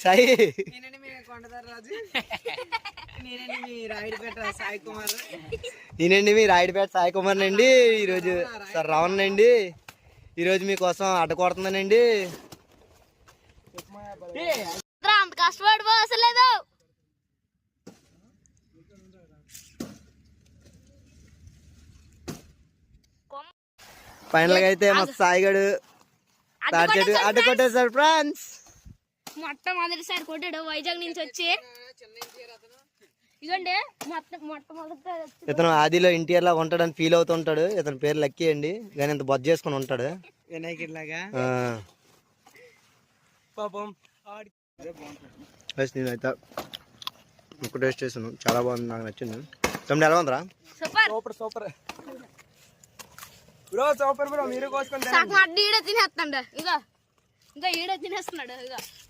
సాయి నేనండి మీ కొండదారు రాజు. నేనండి మీ రాయుడుపేట సాయి కుమార్. నేనండి మీ రాయుడుపేట సాయి కుమార్ అండి. ఈరోజు సార్ రావణ్ అండి. ఈరోజు మీకోసం అడ్డ కొడుతున్నానండి. అంత కష్టపడి పోసలేదు. ఫైనల్ గా అయితే మా సాయిగాడు అడ్డు కొట్టేశాడు ఫ్రెండ్స్. మొట్టమొదటిసారి కొట్టాడు వైజాగ్ నుంచి వచ్చి. ఇదండి మొట్టమొదటి ఇతను ఆదిలో ఎన్టీఆర్ లాగా ఉంటాడని ఫీల్ అవుతుంటాడు. ఇతని పేరు లక్కీ అండి, కానీ ఇంత బొజ్జ చేసుకుని ఉంటాడు వినాయకుడి లాగా పాపం. నేనైతే ముక్క టేస్ట్ చేసాను, చాలా బాగుంది, నాకు నచ్చింది. తమ్ముడు ఎలా ఉందిరా? Super super bro, super bro. మీరు కోసుకుంటారు ఈడ తినేస్తాడు. ఇక ఈడ తినేస్తున్నాడు. ఇక